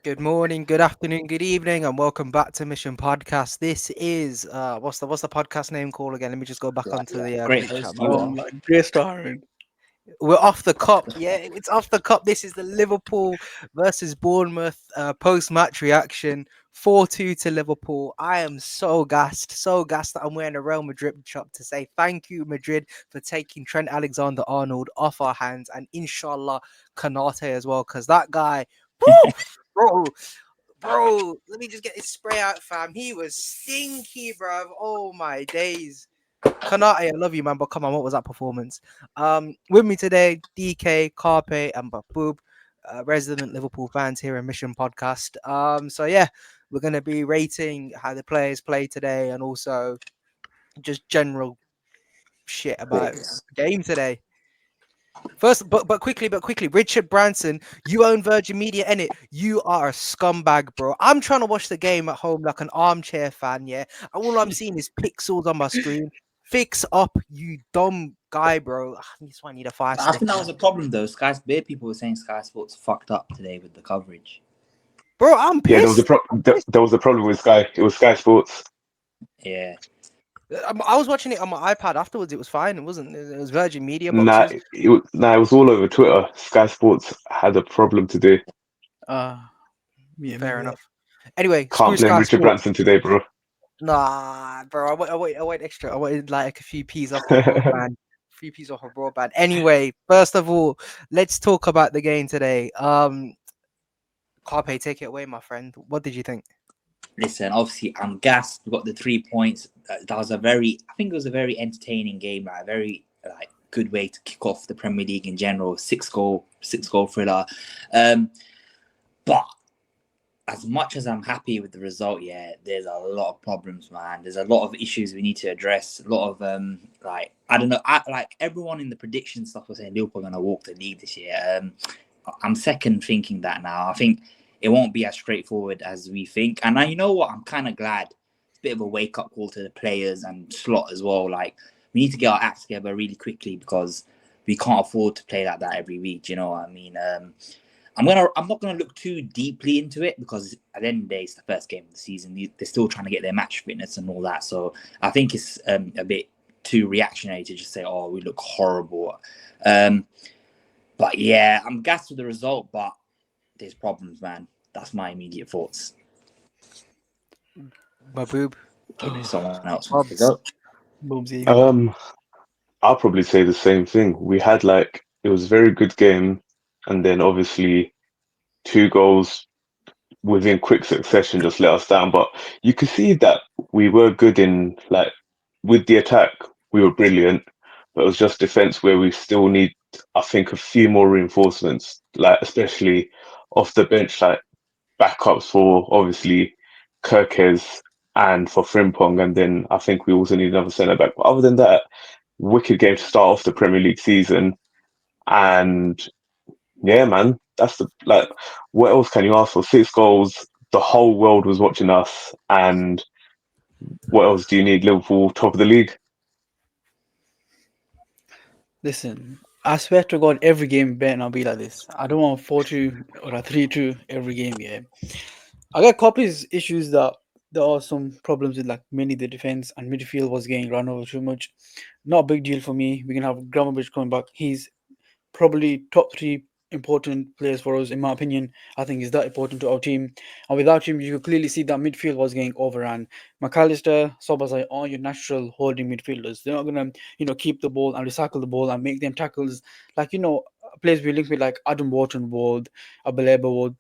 Good morning, good afternoon, good evening, and welcome back to Mission Podcast. This is what's the podcast name called again? Let me just go back onto Yeah, the great group chat. host My you bad. are. Great start. We're off the cup. Yeah, it's off the cup. This is the Liverpool versus Bournemouth post-match reaction. 4-2 to Liverpool. I am so gassed that I'm wearing a Real Madrid shop to say thank you, Madrid, for taking Trent Alexander-Arnold off our hands, and inshallah Kanate as well, because that guy, woo, bro. Bro, let me just get this spray out, fam. He was stinky, bro. Oh my days. Kanate, I love you, man, but come on, what was that performance? With me today, DK, Carpe, and Mahbub, resident Liverpool fans here in Mission Podcast. So yeah, we're gonna be rating how the players play today, and also just general shit about Thoughts? the game today. First, but quickly, Richard Branson, you own Virgin Media, innit? You are a scumbag, bro. I'm trying to watch the game at home like an armchair fan, yeah. And all I'm seeing is pixels on my screen. Fix up, you dumb guy, bro. This one need a fire I stick, think that man. was a problem though. Bare people were saying Sky Sports fucked up today with the coverage. Bro, I'm Yeah, there was a pissed. there was a problem with Sky. It was Sky Sports. Yeah, I was watching it on my iPad afterwards. It was fine. It wasn't. It was Virgin Media Nah, boxes. it was all over Twitter. Sky Sports had a problem today. Yeah, Fair maybe that. enough. Anyway, screw Can't blame Sky Richard Sports. Branson today, bro. Nah, bro. I wait extra. I wanted like a few P's off my broadband. Few P's off my broadband. Anyway, first of all, let's talk about the game today. Carpe, take it away, my friend. What did you think? listen. Obviously, I'm gassed. We got the 3 points. That was I think it was a very entertaining game. Like, a very good way to kick off the Premier League in general. Six goal thriller. But as much as I'm happy with the result, yeah, there's a lot of problems, man. There's a lot of issues we need to address. A lot of I don't know. Everyone in the prediction stuff was saying Liverpool are gonna walk the league this year. I'm second thinking that now. I think it won't be as straightforward as we think. And now, you know what? I'm kind of glad. It's a bit of a wake up call to the players and Slot as well. Like, we need to get our acts together really quickly because we can't afford to play like that every week. Do you know what I mean? I'm not gonna look too deeply into it because at the end of the day, it's the first game of the season. They're still trying to get their match fitness and all that. So I think it's a bit too reactionary to just say, "Oh, we look horrible." But yeah, I'm gassed with the result, but there's problems, man. That's my immediate thoughts. Mahbub. Someone else wants to Bobs. go. Boomsy, you go. I'll probably say the same thing. We had it was a very good game, and then obviously two goals within quick succession just let us down. But you could see that we were good in with the attack. We were brilliant, but it was just defense where we still need, I think, a few more reinforcements, especially off the bench, backups for obviously Kirkes and for Frimpong, and then I think we also need another centre back. But other than that, wicked game to start off the Premier League season, and yeah, man, that's what else can you ask for? 6 goals, the whole world was watching us, and what else do you need? Liverpool top of the league. Listen, I swear to God, every game better not be like this. I don't want 4-2 or a 3-2 every game, yeah. I got copies issues that there are some problems with like mainly the defense and midfield was getting run over too much. Not a big deal for me. We can have Gramovich coming back. He's probably top three important players for us, in my opinion. I think he's that important to our team. And without him, you could clearly see that midfield was getting overrun. McAllister, Sobazai are your natural holding midfielders. They're not gonna, keep the ball and recycle the ball and make them tackles like players we link with like Adam Wharton Ward, Abaleba Ward,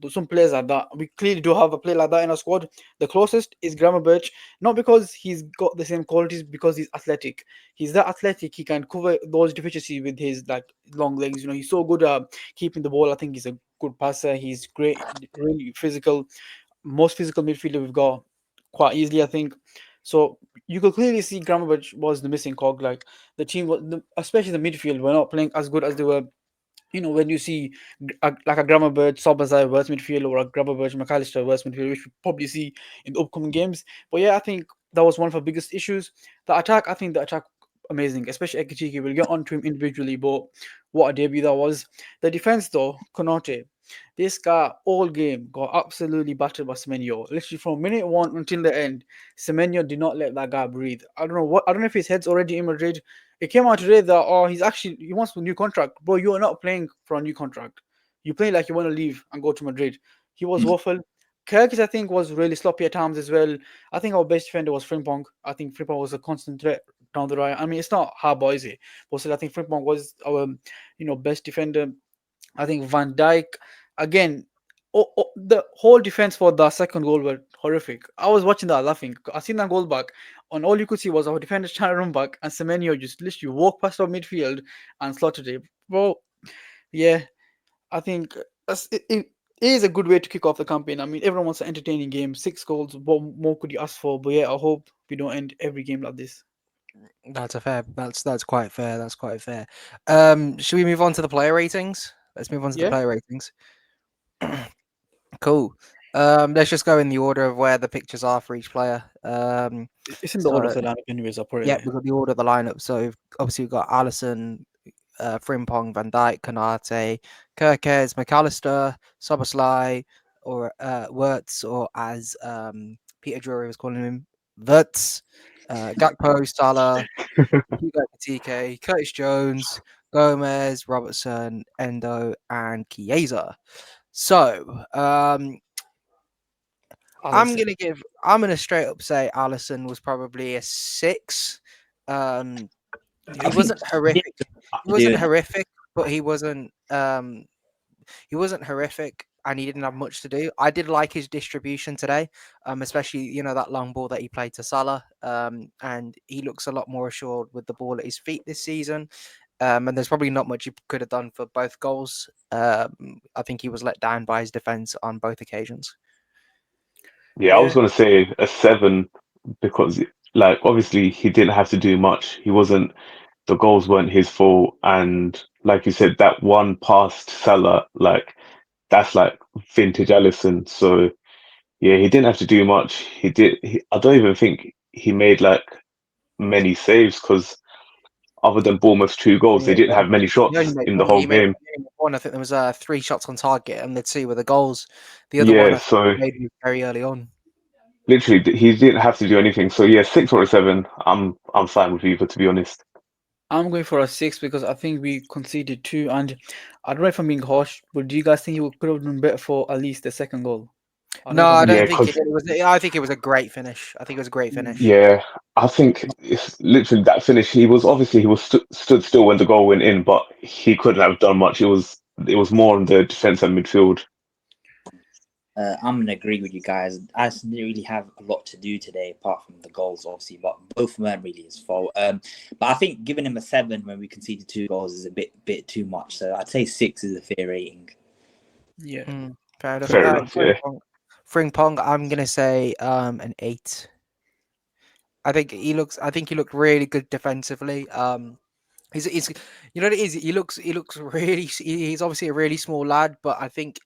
some players like that. We clearly do have a player like that in our squad. The closest is Grammar Birch, not because he's got the same qualities, because he's athletic. He's that athletic. He can cover those deficiencies with his like long legs. He's so good at keeping the ball. I think he's a good passer. He's great, really physical. Most physical midfielder we've got quite easily, I think. So you could clearly see Gramovich was the missing cog. Like the team, especially the midfield, were not playing as good as they were. When you see like a Grammarbird, Sobazai versus midfield or a Grammarbird, McAllister versus midfield, which we probably see in the upcoming games. But yeah, I think that was one of our biggest issues. I think the attack amazing, especially Ekitiki. We'll get on to him individually, but what a debut that was. The defense though, Konate. This guy all game got absolutely battered by Semenyo. Literally from minute one until the end, Semenyo did not let that guy breathe. I don't know if his head's already in Madrid. It came out today that he wants a new contract. Bro, you are not playing for a new contract. You play like you want to leave and go to Madrid. He was waffle. Kirkis, I think, was really sloppy at times as well. I think our best defender was Frimpong. I think Frimpong was a constant threat down the right. I mean, it's not hard, is it? But still, I think Frimpong was our, best defender. I think Van Dijk again. The whole defense for the second goal were horrific. I was watching that laughing. I seen that goal back, and all you could see was our defenders trying to run back, and Semenyo just literally walked past our midfield and slotted it. Bro, yeah, I think it is a good way to kick off the campaign. I mean, everyone wants an entertaining game. 6 goals, what more could you ask for? But yeah, I hope we don't end every game like this. That's a fair. That's quite fair. That's quite fair. Should we move on to the player ratings? Let's move on to the Yeah, player ratings. Cool. Let's just go in the order of where the pictures are for each player. it's in the order of So the lineup, anyways. I'll put it yeah, there. we've got the order of the lineup. So obviously we've got Allison, Frimpong, Van Dijk, Konate, Kirkes, McAllister, Soboslai, or Wirtz, or as Peter Drury was calling him, Wirtz, Gakpo, Salah, Hugo Ekitike, Curtis Jones, Gomez, Robertson, Endo, and Chiesa. So Allison. I'm gonna straight up say Allison was probably a 6. I He think wasn't horrific. He wasn't doing horrific, but he wasn't horrific, and he didn't have much to do. I did like his distribution today, especially that long ball that he played to Salah. And he looks a lot more assured with the ball at his feet this season. And there's probably not much he could have done for both goals. I think he was let down by his defense on both occasions. Yeah, I was Yeah, gonna say a 7 because, like, obviously he didn't have to do much. He wasn't. The goals weren't his fault, and like you said, that one past Salah, like that's like vintage Allison. So yeah, he didn't have to do much. I don't even think he made like many saves because other than Bournemouth's 2 goals, they Only didn't one. have many He only shots made in the one. whole game. He made one. I think there was 3 shots on target, and the 2 were the goals. The other one Yeah, I think so he made was very early on. literally he didn't have to do anything. So yeah, 6 or a 7. I'm fine with either, to be honest. I'm going for a 6 because I think we conceded 2. And I don't know if I'm being harsh, but do you guys think he could have done better for at least the second goal? I don't know No, if I'm I being Yeah, don't harsh. think it because was. I think it was a great finish. I think it was a great finish. yeah, I think it's literally that finish. He was stood still when the goal went in, but he couldn't have done much. It was more on the defense and midfield. I'm gonna agree with you guys. I didn't really have a lot to do today, apart from the goals, obviously, but both weren't really his fault. But I think giving him a 7 when we conceded 2 goals is a bit too much. So I'd say 6 is a fair rating. Yeah. Fair enough. Fair enough. Yeah. Frimpong, I'm gonna say an 8. I think he looked really good defensively. He's you know what it is. He looks really. He's obviously a really small lad, but I think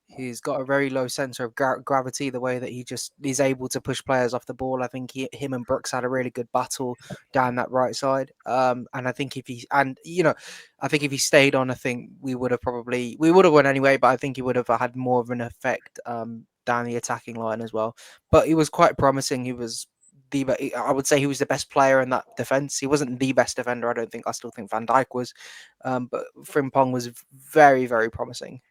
he's got a very low center of gravity. The way that he just is able to push players off the ball. I think him and Brooks had a really good battle down that right side. And I think I think if he stayed on, I think we would have won anyway. But I think he would have had more of an effect down the attacking line as well. But he was quite promising. I would say he was the best player in that defense. He wasn't the best defender. I don't think. I still think Van Dijk was, but Frimpong was very, very promising.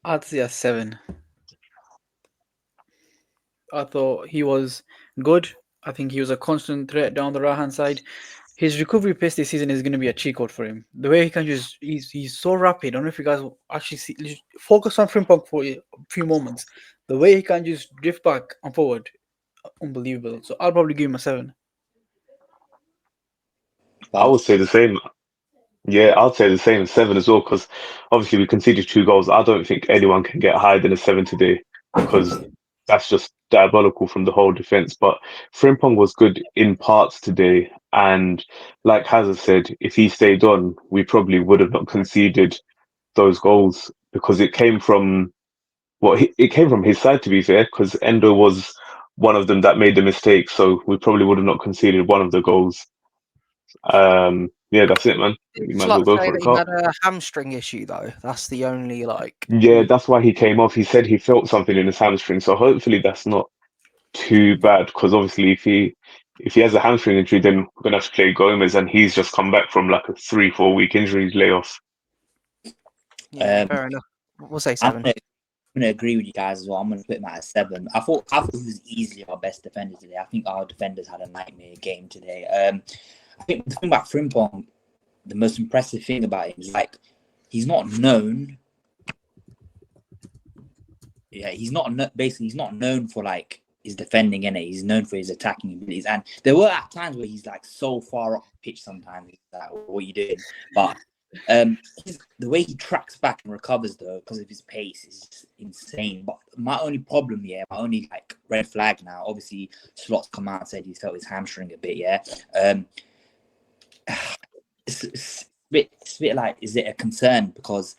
I'd say a 7. I thought he was good. I think he was a constant threat down the right hand side. His recovery pace this season is going to be a cheat code for him. The way he can he's so rapid. I don't know if you guys will actually focus on Frimpong for a few moments. The way he can just drift back and forward, unbelievable. So I'll probably give him a 7. I would Babs? say the same. Yeah, I'd say the same 7 as well because obviously we conceded 2 goals. I don't think anyone can get higher than a 7 today because that's just diabolical from the whole defense. But Frimpong was good in parts today, and like Hazza said, if he stayed on, we probably would have not conceded those goals because it came from his side, to be fair, because Endo was one of them that made the mistake, so we probably would have not conceded one of the goals. yeah, that's it, man. You Did might as well Slot go say for the that he cup. had a hamstring issue though? That's the only like. Yeah, that's why he came off. He said he felt something in his hamstring, so hopefully that's not too bad. Because obviously, if he has a hamstring injury, then we're gonna have to play Gomez, and he's just come back from like a 3-4 week injury layoff. Yeah, Um, fair enough. We'll say I'm 7. gonna agree with you guys as well. I'm gonna put him at a 7. I thought he was easily our best defender today. I think our defenders had a nightmare game today. I think the thing about Frimpong, the most impressive thing about him is like he's not known. Yeah, basically he's not known for like his defending in it. He's known for his attacking abilities. And there were at times where he's like so far up the pitch sometimes. He's like, what are you doing? But the way he tracks back and recovers though, because of his pace, is just insane. But my only problem, my only like red flag now, obviously Slot's come out and said he felt his hamstring a bit, it's a bit like, is it a concern? Because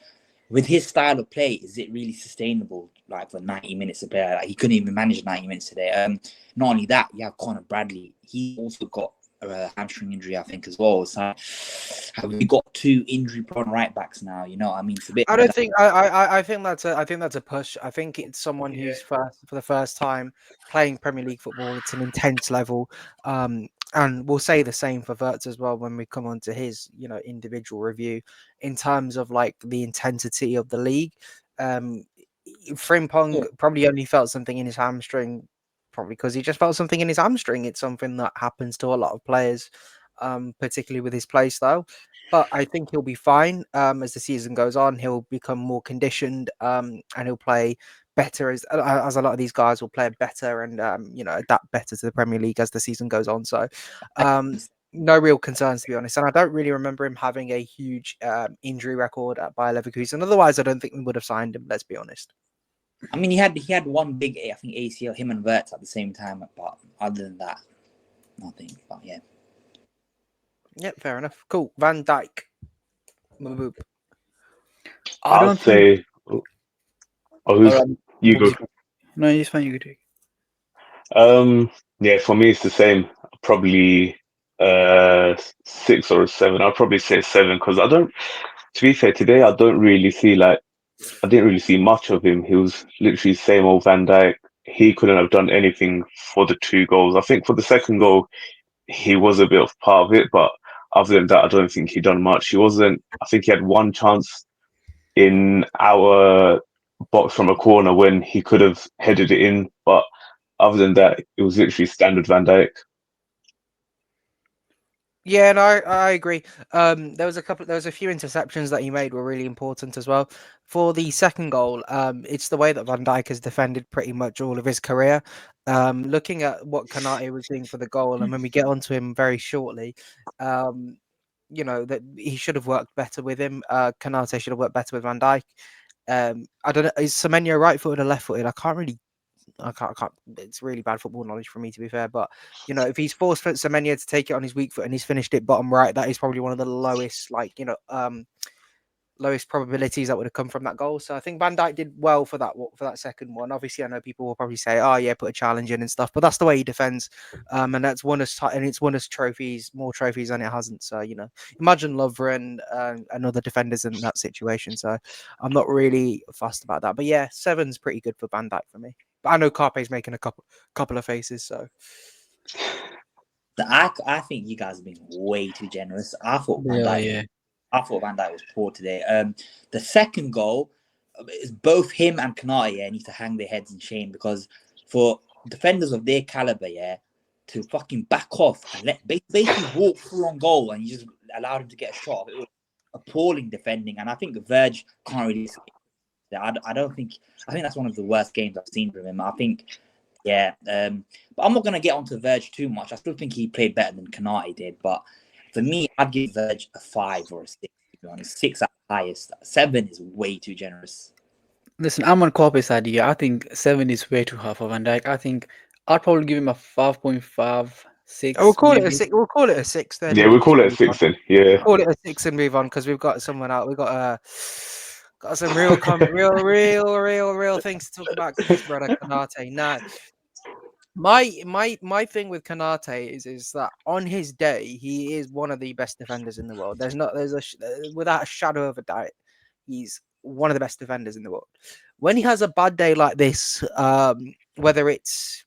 with his style of play, is it really sustainable? Like for 90 minutes of play, like he couldn't even manage 90 minutes today. Not only that, you have Conor Bradley. He also got a hamstring injury, I think, as well. So have we got 2 injury-prone right backs now? You know what I mean? It's a bit. I don't think I think that's a push. I think it's someone who's for the first time playing Premier League football. It's an intense level, and we'll say the same for Wirtz as well when we come on to his individual review in terms of like the intensity of the league. Frimpong probably only felt something in his hamstring, probably because he just felt something in his hamstring. It's something that happens to a lot of players, particularly with his play style. But I think he'll be fine as the season goes on. He'll become more conditioned and he'll play better as a lot of these guys will play better and adapt better to the Premier League as the season goes on. So no real concerns, to be honest. And I don't really remember him having a huge injury record at Bayer Leverkusen. Otherwise, I don't think we would have signed him. Let's be honest. I mean, he had one big, I think, ACL, him and Wirtz at the same time. But other than that, nothing. But yeah. Yep, fair enough. Cool. Van Dijk. Mahbub. I I'd don't think. say, who's you go? No, it's fine. You can take. Yeah, for me it's the same. Probably 6 or 7. I'll probably say 7 because I don't. To be fair, today I didn't really see much of him. He was literally same old Van Dijk. He couldn't have done anything for the 2 goals. I think for the second goal, he was a bit of part of it, but other than that, I don't think he done much. He wasn't. I think he had one chance in our box from a corner when he could have headed it in, but other than that, it was literally standard Van Dijk. Yeah, no, I agree. There was a few interceptions that he made were really important as well. For the second goal, it's the way that Van Dijk has defended pretty much all of his career. Looking at what Kanate was doing for the goal, and when we get onto him very shortly, that he should have worked better with him. Kanate should have worked better with Van Dijk. I don't know, is Semenyo right-footed or left-footed? I can't. It's really bad football knowledge for me, to be fair. But if he's forced Semenyo to take it on his weak foot and he's finished it bottom right, that is probably one of the lowest, lowest probabilities that would have come from that goal. So I think Van Dijk did well for that second one. Obviously, I know people will probably say, "Oh yeah, put a challenge in and stuff," but that's the way he defends, and that's won us and it's won us more trophies than it hasn't. So imagine Lovren and other defenders in that situation. So I'm not really fussed about that. But yeah, 7's pretty good for Van Dijk for me. But I know Carpe's making a couple of faces, so. I think you guys have been way too generous. I thought Van Dijk was poor today. The second goal is both him and Kanate need to hang their heads in shame because for defenders of their caliber, to fucking back off and basically walk full on goal and you just allowed him to get a shot. It was appalling defending, and I think Verge can't really. I think that's one of the worst games I've seen from him. I think, but I'm not going to get onto Verge too much. I still think he played better than Kanate did. But for me, I'd give Verge a 5 or a 6, to be honest. 6 at the highest. 7 is way too generous. Listen, I'm on Carpe's side here. I think 7 is way too high for Van Dijk. I think I'd probably give him a 5.5, 6. We'll call it maybe. a 6. We'll call it a 6 then. Yeah, we'll call it a 6 then. Yeah. Call it a 6 and move on because we've got someone out. We've got some real things to talk about. His brother Kanate. No, My thing with Kanate is that on his day he is one of the best defenders in the world. Without a shadow of a doubt, he's one of the best defenders in the world. When he has a bad day like this, whether it's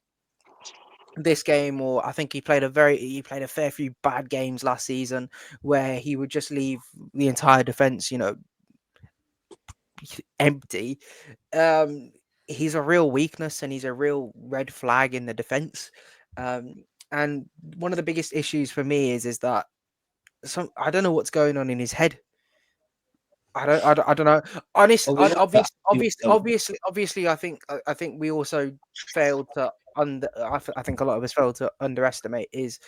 this game or I think he played a fair few bad games last season where he would just leave the entire defense, empty. Um, he's a real weakness and he's a real red flag in the defense. And one of the biggest issues for me is that I don't know what's going on in his head. I don't know. Honest, Well, we know that. obviously, I think we also failed to I think a lot of us failed to underestimate is.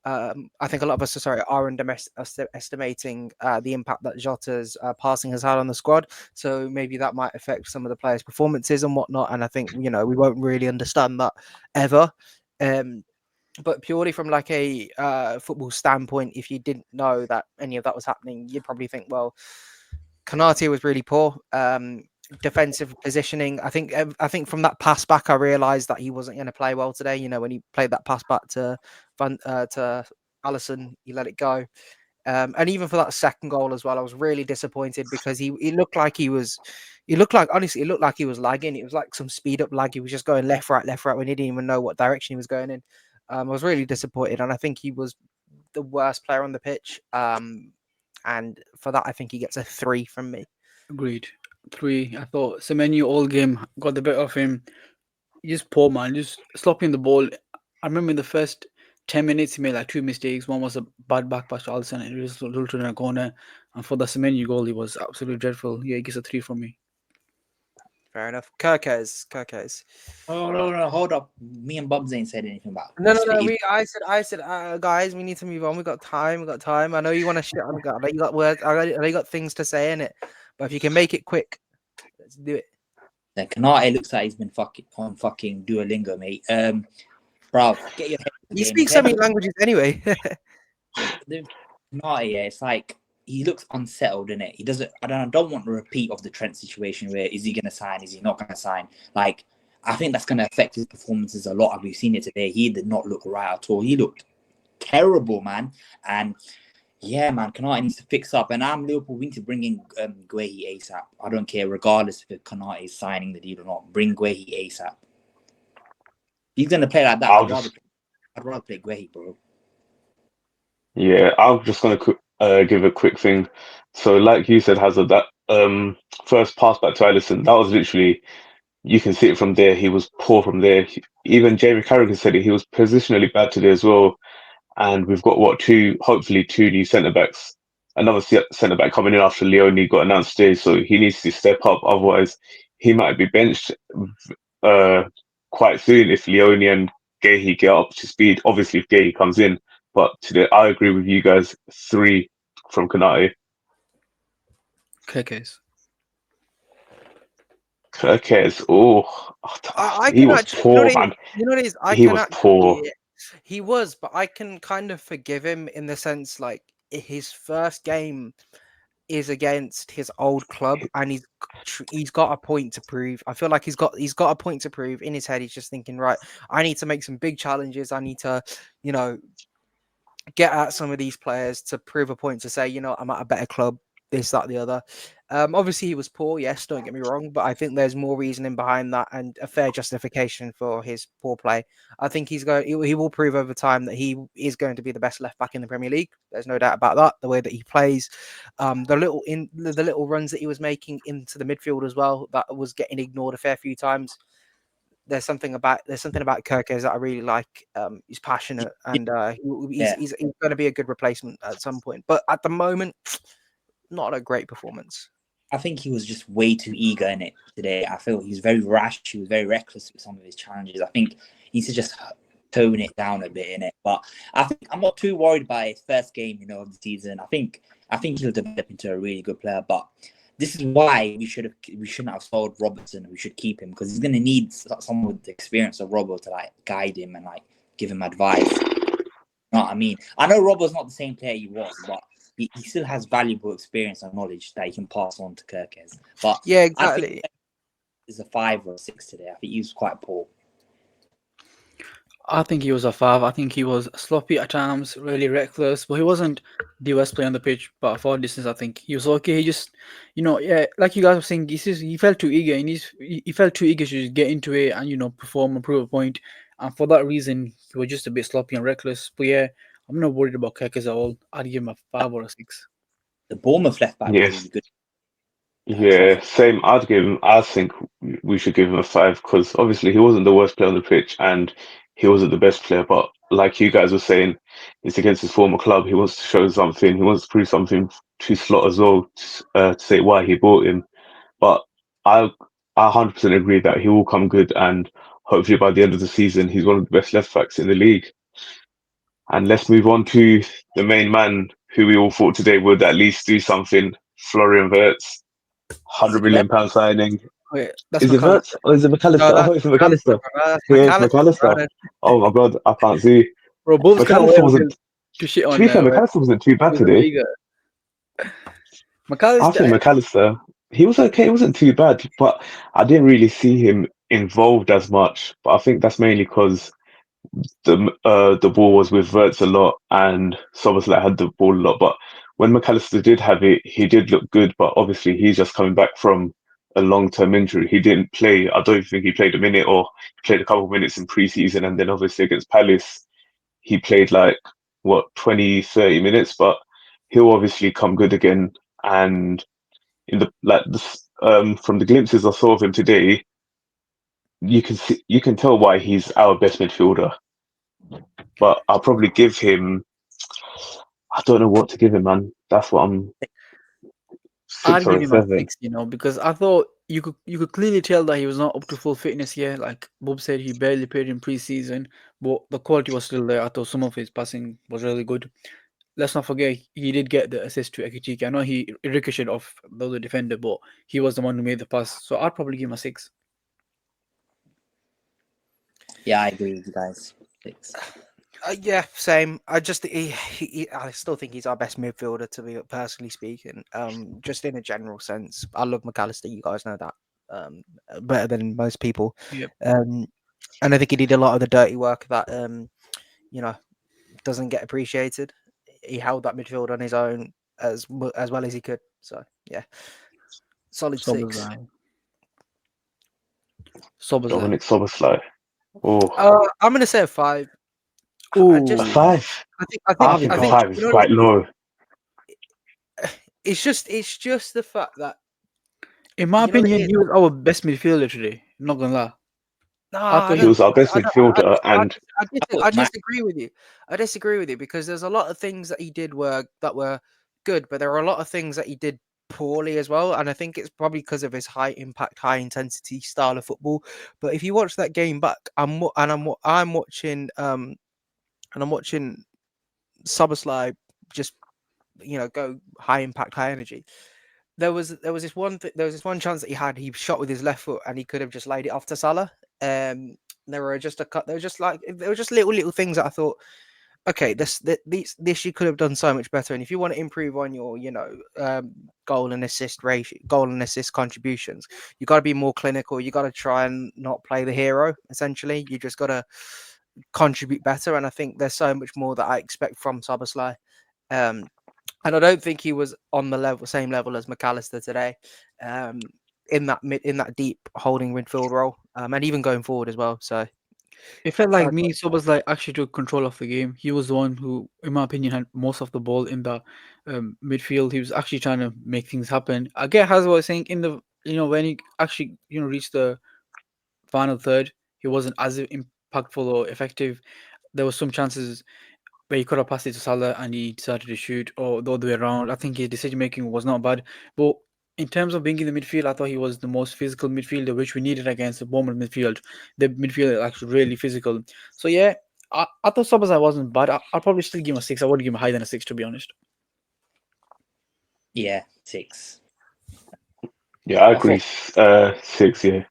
I think a lot of us are underestimating the impact that Jota's passing has had on the squad. So maybe that might affect some of the players' performances and whatnot. And I think we won't really understand that ever. But purely from like a football standpoint, if you didn't know that any of that was happening, you'd probably think, well, Kanate was really poor. Defensive positioning. I think from that pass back, I realised that he wasn't going to play well today. When he played that pass back to Allison, he let it go. And even for that second goal as well, I was really disappointed because he looked like honestly, it looked like he was lagging. It was like some speed up lag. He was just going left, right when he didn't even know what direction he was going in. I was really disappointed, and I think he was the worst player on the pitch. And for that, I think he gets a 3 from me. Agreed. 3. I thought Semenyo all game got the better of him. Just poor, man. Just slopping the ball. I remember in the first 10 minutes, he made like 2 mistakes. One was a bad back pass to Alisson, and it was a little in a corner. And for the Semenyo goal, he was absolutely dreadful. Yeah, he gets a 3 from me. Fair enough. Kirkes. Oh no, hold up. Me and Bubs ain't said anything about. No. I said, guys, we need to move on. We got time. I know you want to shit on God. I know you got words. I know you got things to say in it. But if you can make it quick, let's do it. Then Kanate looks like he's been on fucking Duolingo, mate. Bro, get your head in the You game. speak so many languages anyway. Kanate, yeah, it's like he looks unsettled in it. He doesn't. I don't want a repeat of the Trent situation where is he going to sign? Is he not going to sign? Like, I think that's going to affect his performances a lot. We've seen it today. He did not look right at all. He looked terrible, man. And yeah, man, Kanate needs to fix up. And I'm Liverpool. We need to bring in Guehi ASAP. I don't care, regardless if Kanate is signing the deal or not. Bring Guehi ASAP. He's going to play like that. I'd rather play Guehi, bro. Yeah, I'm just going to give a quick thing. So, like you said, Hazard, that first pass back to Alisson, that was literally, you can see it from there. He was poor from there. Even Jamie Carragher said it. He was positionally bad today as well. And we've got hopefully two new centre backs. Another centre back coming in after Leone got announced today, so he needs to step up. Otherwise, he might be benched quite soon if Leone and Guehi get up to speed. Obviously, if Guehi comes in, but today I agree with you guys. 3 from Kanate. Kirkes. He was poor, man. You know what it is? He was poor. He was, but I can kind of forgive him in the sense like his first game is against his old club, and he's got a point to prove. I feel like he's got a point to prove in his head. He's just thinking, right, I need to make some big challenges. I need to, get at some of these players to prove a point to say, I'm at a better club. This, that, the other. Obviously, he was poor. Yes, don't get me wrong, but I think there's more reasoning behind that and a fair justification for his poor play. I think he will prove over time that he is going to be the best left back in the Premier League. There's no doubt about that. The way that he plays, the little runs that he was making into the midfield as well, that was getting ignored a fair few times. There's something about Kirkes that I really like. He's passionate and he's going to be a good replacement at some point. But at the moment, not a great performance. I think he was just way too eager in it today. I feel he was very rash. He was very reckless with some of his challenges. I think he needs to just tone it down a bit in it. But I think I'm not too worried by his first game, of the season. I think he'll develop into a really good player. But this is why we shouldn't have sold Robertson. We should keep him because he's going to need someone with the experience of Robbo to guide him and give him advice. You know what I mean? I know Robbo's not the same player he was, but he still has valuable experience and knowledge that he can pass on to Kirkes. But yeah, exactly. I think it's a 5 or a 6 today. I think he was quite poor. I think he was a five. I think he was sloppy at times, really reckless, but he wasn't the worst player on the pitch. But for distance, I think he was okay. He just, yeah, like you guys were saying, he felt too eager. He felt too eager to just get into it and perform and prove a point. And for that reason, he was just a bit sloppy and reckless. But yeah, I'm not worried about Kekes at all. I'd give him a five or a six. The Bournemouth left back was Yes, really good. yeah, same. I'd give him. I think we should give him a five because obviously he wasn't the worst player on the pitch and he wasn't the best player. But like you guys were saying, it's against his former club. He wants to show something. He wants to prove something to Slot as well to say why he bought him. But I, I 100% agree that he will come good and hopefully by the end of the season he's one of the best left backs in the league. And let's move on to the main man who we all thought today would at least do something. Florian Wirtz, Is £100 it Vert? million signing. Okay, that's Is it McCallum. Wirtz or is it No, McAllister? that's Oh, it's McAllister, McAllister. brother. That's Yeah, it's McAllister, McAllister. brother. Oh my God, I can't see. Bro, Bulls cannot wait McAllister until wasn't, to shit to on be fair, Wirtz. McAllister wasn't too He bad was a today. eager. I McAllister, think McAllister, he was okay, he wasn't too bad, but I didn't really see him involved as much. But I think that's mainly because the ball was with Wirtz a lot and Soboslai had the ball a lot. But when McAllister did have it, he did look good. But obviously, he's just coming back from a long-term injury. He didn't play. I don't think he played a minute or he played a couple of minutes in pre-season. And then obviously against Palace, he played like, what, 20, 30 minutes. But he'll obviously come good again. And in the like this, from the glimpses I saw of him today, you can tell why he's our best midfielder. But I'll probably give him. I don't know what to give him, man. That's what I'm six I'd or give a him a seven. six, because I thought you could clearly tell that he was not up to full fitness here. Like Bob said, he barely played in preseason, but the quality was still there. I thought some of his passing was really good. Let's not forget he did get the assist to Ekitike. I know he ricocheted off the other defender, but he was the one who made the pass. So I'd probably give him a six. Yeah, I agree with you guys. 6. Yeah, same. I still think he's our best midfielder, to be personally speaking. Just in a general sense, I love McAllister. You guys know that better than most people. Yep. And I think he did a lot of the dirty work that you know doesn't get appreciated. He held that midfield on his own as well as he could. So yeah, solid six. Soboslai. Soboslai. Dominic Soboslai. Oh, I'm gonna say a five. I a just, Ooh. five. I think, I I think, I'll I think give a him think, a five you is know, quite low. it's just the fact that In my you know opinion, he was our best midfielder today. Not gonna lie. I nah, I thought He he don't. was our best I don't. I, midfielder, I, and I I thought Mac. disagree with you. I disagree with you because there's a lot of things that he did that were good, but there are a lot of things that he did poorly as well. And I think it's probably because of his high impact, high intensity style of football. But if you watch that game back, I'm watching and I'm watching Soboslai just go high impact, high energy. There was this one chance that he had. He shot with his left foot, and he could have just laid it off to Salah. There were just a cut. There were just little things that I thought, okay, this you could have done so much better. And if you want to improve on your goal and assist contributions, you got to be more clinical. You got to try and not play the hero. Essentially, you just got to contribute better. And I think there's so much more that I expect from Soboslai. Um, and I don't think he was on the same level as McAllister today, um, in that deep holding midfield role, and even going forward as well. So It felt like I'd me, go Soboslai actually took control of the game. He was the one who, in my opinion, had most of the ball in the midfield. He was actually trying to make things happen. I get Hazza was saying in the when he actually reached the final third, he wasn't as impactful or effective. There was some chances where he could have passed it to Salah and he decided to shoot, or the other way around. I think his decision making was not bad, but in terms of being in the midfield, I thought he was the most physical midfielder, which we needed against the Bournemouth midfield. The midfield is actually really physical. So yeah, I thought Sabazai wasn't bad. I'll probably still give him a six. I would give him higher than a six, to be honest. Yeah, 6. yeah, I I agree. thought 6. Yeah,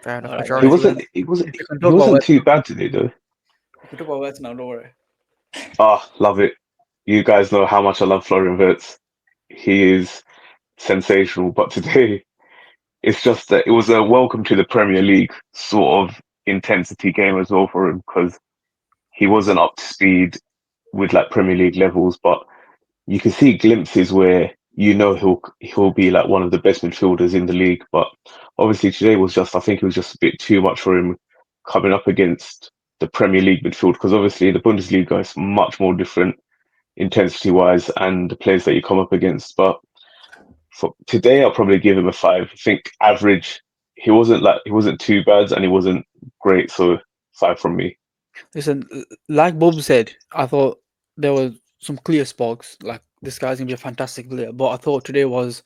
fair enough. All right, he guys. Majority. Well, wasn't. He wasn't. we can He talk about wasn't West too now. bad today, though. We can talk about West now. Don't worry. Ah, love it. You guys know how much I love Florian Wirtz. He is sensational, but today it's just that it was a welcome to the Premier League sort of intensity game as well for him because he wasn't up to speed with like Premier League levels, but you can see glimpses where he'll be like one of the best midfielders in the league. But obviously today was just, I think it was just a bit too much for him coming up against the Premier League midfield, because obviously the Bundesliga is much more different intensity wise and the players that you come up against. But for today, I'll probably give him a 5. I think average. He wasn't too bad and he wasn't great, so 5 from me. Listen, like Bob said, I thought there were some clear sparks. Like this guy's gonna be a fantastic player. But I thought today was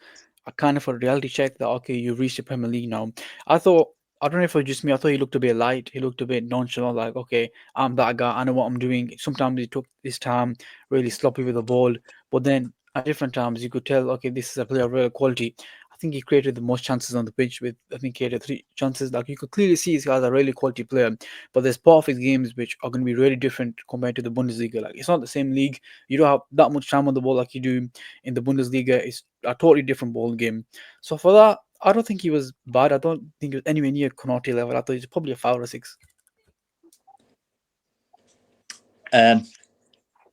a kind of a reality check that okay, you reached the Premier League now. I thought I don't know if it was just me. I thought he looked a bit light. He looked a bit nonchalant. Like okay, I'm that guy. I know what I'm doing. Sometimes he took his time, really sloppy with the ball. But then at different times you could tell okay, this is a player of real quality. I think he created the most chances on the pitch with I think he had 3 chances. Like you could clearly see this guy's a really quality player. But there's part of his games which are going to be really different compared to the Bundesliga. Like it's not the same league. You don't have that much time on the ball like you do in the Bundesliga. It's a totally different ball game. So for that, I don't think he was bad. I don't think he was anywhere near Konate level. I thought he was probably a 5 or 6. Um,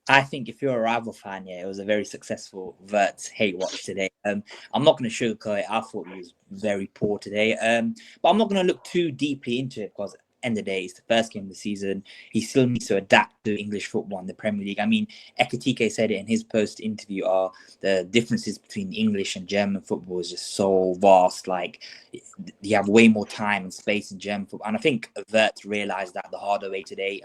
I think if you're a rival fan, yeah, it was a very successful Verts hate watch today. I'm not going to sugarcoat it. I thought he was very poor today. But I'm not going to look too deeply into it because end of the day, it's the first game of the season. He still needs to adapt to English football and the Premier League. I mean, Ekitike said it in his post interview. The differences between English and German football is just so vast. Like you have way more time and space in German football, and I think Verts realized that the harder way today.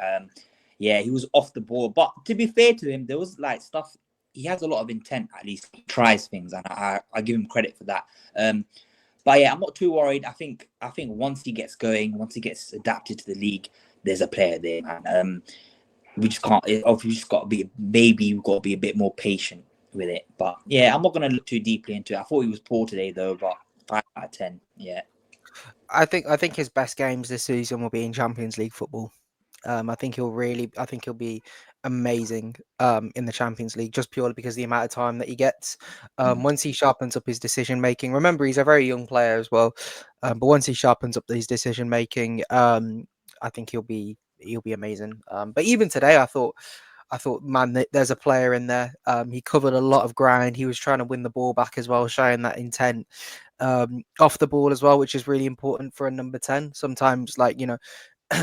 Yeah, he was off the ball. But to be fair to him, there was like stuff. He has a lot of intent. At least he tries things, and I give him credit for that. But yeah, I'm not too worried. I think once he gets going, once he gets adapted to the league, there's a player there, man. We just can't. Obviously, we just got to be. Maybe we've got to be a bit more patient with it. But yeah, I'm not going to look too deeply into it. I thought he was poor today, though. But 5 out of 10. Yeah. I think his best games this season will be in Champions League football. I think he'll be amazing in the Champions League just purely because of the amount of time that he gets. Once he sharpens up his decision making, remember he's a very young player as well. But once he sharpens up his decision making, I think he'll be amazing. But even today, I thought, man, there's a player in there. He covered a lot of ground. He was trying to win the ball back as well, showing that intent off the ball as well, which is really important for a number 10. Sometimes, like,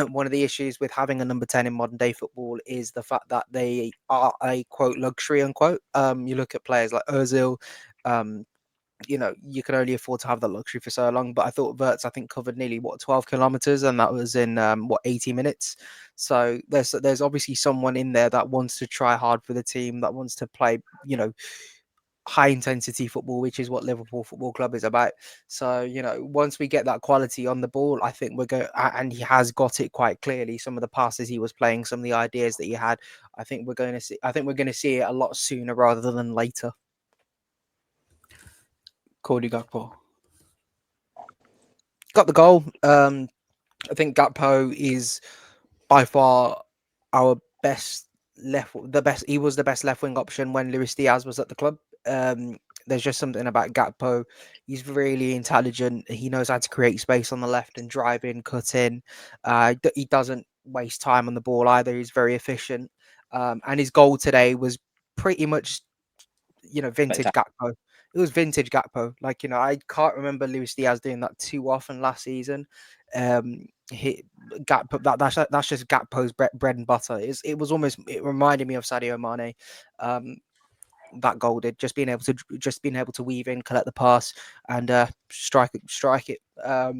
one of the issues with having a number 10 in modern day football is the fact that they are a quote luxury unquote. You look at players like Ozil, you can only afford to have that luxury for so long. But I thought Verts, I think, covered nearly 12 kilometers, and that was in 80 minutes. So there's obviously someone in there that wants to try hard for the team, that wants to play, high intensity football, which is what Liverpool Football Club is about. So, once we get that quality on the ball, I think we're going, and he has got it quite clearly. Some of the passes he was playing, some of the ideas that he had, I think we're going to see it a lot sooner rather than later. Cody Gakpo got the goal. I think Gakpo is by far our best he was the best left wing option when Luis Diaz was at the club. There's just something about Gakpo. He's really intelligent. He knows how to create space on the left and drive in, cut in. He doesn't waste time on the ball either. He's very efficient. And his goal today was pretty much, vintage Gakpo. It was vintage Gakpo. Like, I can't remember Luis Diaz doing that too often last season. Gakpo, that's just Gakpo's bread and butter. It reminded me of Sadio Mane. That goal did, just being able to weave in, collect the pass, and strike it. I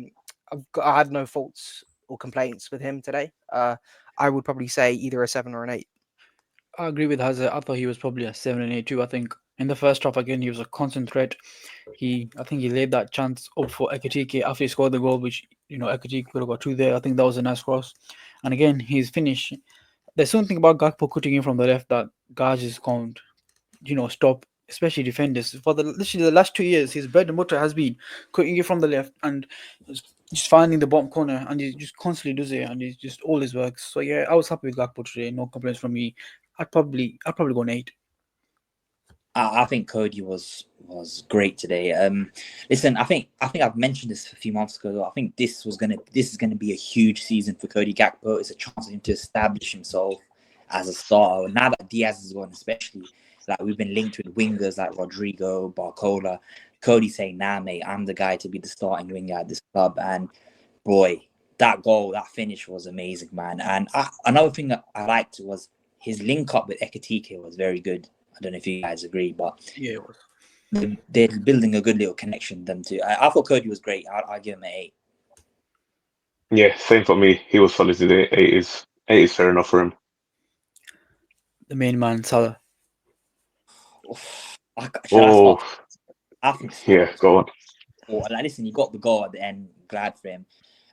had no faults or complaints with him today. I would probably say either a 7 or an 8. I agree with Hazza. I thought he was probably a 7 and 8 too. I think in the first half again he was a constant threat. I think he laid that chance up for Ekitike after he scored the goal, which Ekitike could have got 2 there. I think that was a nice cross. And again, his finish. There's something about Gakpo cutting in from the left that guys just can't, stop. Especially defenders. For literally the last 2 years, his bread and butter has been cutting it from the left and just finding the bottom corner, and he just constantly does it, and he just always works. So yeah, I was happy with Gakpo today. No complaints from me. I'd probably go an 8. I think Cody was great today. Listen, I think I've mentioned this a few months ago. I think this is gonna be a huge season for Cody Gakpo. It's a chance for him to establish himself as a starter. Now that Diaz is gone, especially, like we've been linked with wingers like Rodrigo, Barcola. Cody saying, "Nah, mate, I'm the guy to be the starting winger at this club." And boy, that goal, that finish was amazing, man. And another thing that I liked was his link up with Ekitike was very good. I don't know if you guys agree, but Yeah, it was. they're building a good little connection. Them two. I thought Cody was great. I'll give him an 8. Yeah, same for me. He was solid today. Eight is fair enough for him. The main man, Salah. Should I Oh, start? I think Salah yeah, was go on. poor. Like, listen, he got the goal at the end. Glad for him.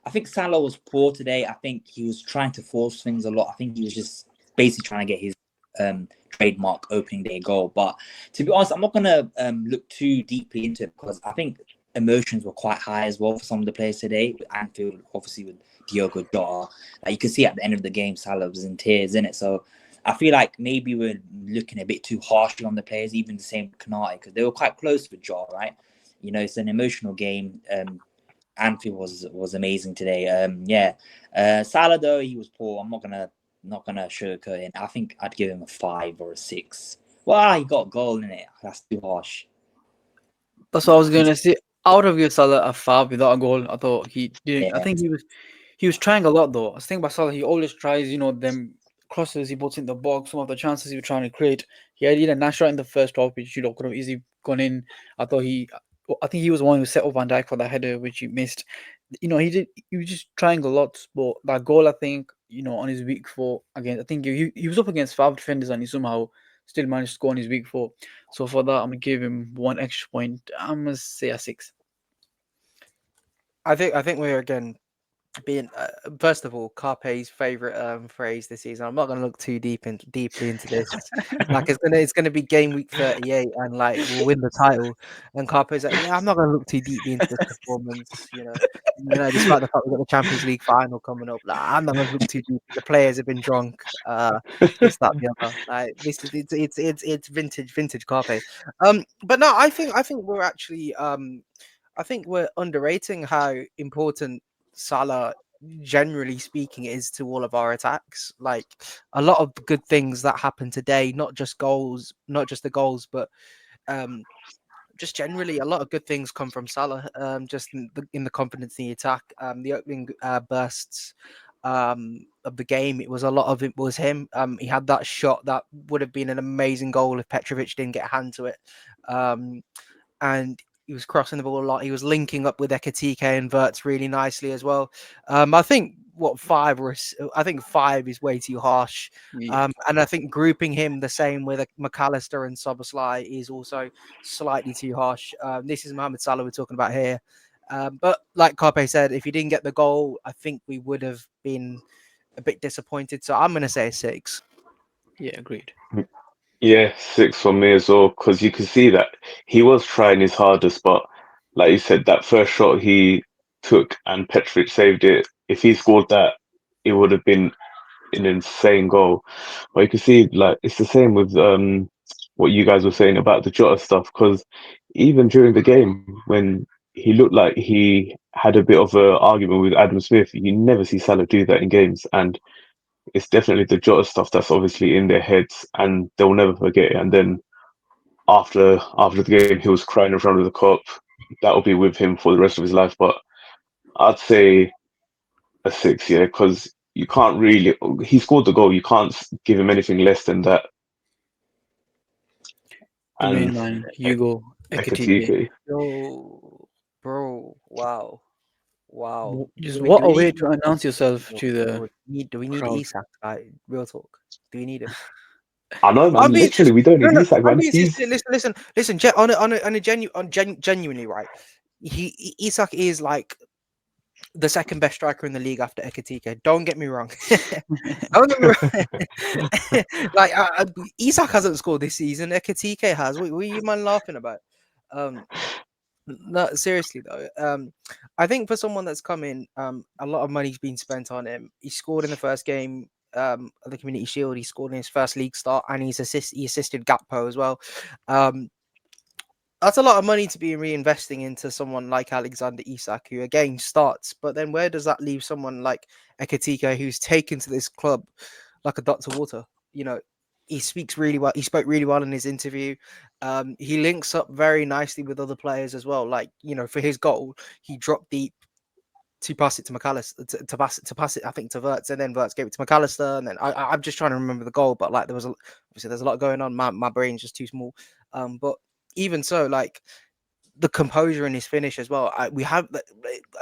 I think Salah was poor today. I think he was trying to force things a lot. I think he was just basically trying to get his trademark opening day goal. But to be honest, I'm not gonna look too deeply into it because I think emotions were quite high as well for some of the players today. With Anfield, obviously with Diogo Jota, like you could see at the end of the game, Salah was in tears, in it. So I feel like maybe we're looking a bit too harshly on the players, even the same with Kanate, because they were quite close with Jota, right? You know, it's an emotional game. Anfield was amazing today. Salah though he was poor. I'm not gonna sugarcoat it. I think I'd give him a 5 or a 6. Well, he got a goal in it. That's too harsh. That's what I was gonna say. Out of your Salah, a 5 without a goal. I thought he didn't. I Yeah, think he was trying a lot though. I think about Salah, he always tries, them crosses he puts in the box, some of the chances he was trying to create. He had a nice shot in the first half, which could have easily gone in. I think he was the one who set up Van Dijk for that header, which he missed. He was just trying a lot, but that goal, I think, on his weak foot again, I think he was up against 5 defenders and he somehow still managed to score on his weak foot. So for that, I'm gonna give him 1 extra point. I'm gonna say a 6. I think we're again being first of all Carpe's favorite phrase this season. I'm not going to look too deeply into this. Like it's gonna be game week 38 and like we'll win the title. And Carpe's like, yeah, I'm not going to look too deeply into this performance. Despite the fact we've got the Champions League final coming up, like, I'm not going to look too deep. The players have been drunk. This, that, the other. Like this is it's vintage Carpe. But no, I think we're actually I think we're underrating how important Salah, generally speaking, is to all of our attacks. Like a lot of good things that happened today, not just goals, not just the goals, but um, just generally a lot of good things come from Salah. Just in the confidence in the attack, the opening bursts of the game. It was a lot of it was him. He had that shot that would have been an amazing goal if Petrovic didn't get a hand to it. And he was crossing the ball a lot. He was linking up with Ekitike and Verts really nicely as well. I think I think 5 is way too harsh. Yeah. And I think grouping him the same with McAllister and Soboslai is also slightly too harsh. This is Mohamed Salah we're talking about here. But like Carpe said, if he didn't get the goal, I think we would have been a bit disappointed. So I'm going to say a 6. Yeah, agreed. Yeah, 6 for me as well, because you can see that he was trying his hardest, but like you said, that first shot he took and Petrovic saved it. If he scored that, it would have been an insane goal. But you can see, like, it's the same with what you guys were saying about the Jota stuff, because even during the game, when he looked like he had a bit of an argument with Adam Smith, you never see Salah do that in games, and it's definitely the Jota stuff that's obviously in their heads, and they'll never forget it. And then after the game, he was crying in front of the cop. That'll be with him for the rest of his life. But I'd say a 6, yeah, because you can't really. He scored the goal. You can't give him anything less than that. The main And man, Hugo Ekitike. Ekatike. Yo, bro, wow. Wow. Just Do we, what do a we way need to announce yourself to the do we need crowd. Isak? Real talk. Do we need him? I know, I'm man. being Literally, serious. we don't No, need no. Isak, I'm man. being serious. He's Listen. Genuinely, right? Isak is like the second best striker in the league after Ekitike. Don't get me wrong. Don't get me wrong. Like Isak hasn't scored this season. Ekitike has. What are you man laughing about? Um, No, seriously though. I think for someone that's come in, a lot of money's been spent on him. He scored in the first game of the Community Shield. He scored in his first league start, and he assisted Gakpo as well. Um, that's a lot of money to be reinvesting into someone like Alexander Isak, who again starts. But then where does that leave someone like Ekatike, who's taken to this club like a duck to water? he speaks really well. He spoke really well in his interview. He links up very nicely with other players as well. Like, for his goal, he dropped deep to pass it to McAllister, to pass it, I think, to Wirtz, and then Wirtz gave it to McAllister, and then I'm just trying to remember the goal, but like obviously there's a lot going on. My brain's just too small. But even so, like the composure in his finish as well. I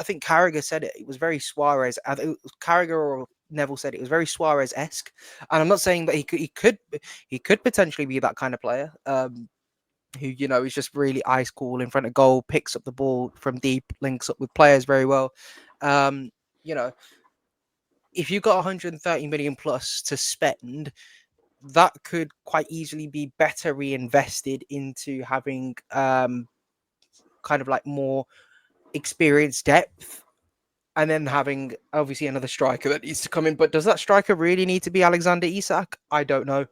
think Carragher said it. It was very Suarez. I think Carragher or Neville said it was very Suarez-esque, and I'm not saying that he could potentially be that kind of player. Who is just really ice cool in front of goal, picks up the ball from deep, links up with players very well. If you got 130 million plus to spend, that could quite easily be better reinvested into having kind of like more experienced depth, and then having obviously another striker that needs to come in. But does that striker really need to be Alexander Isak? I don't know.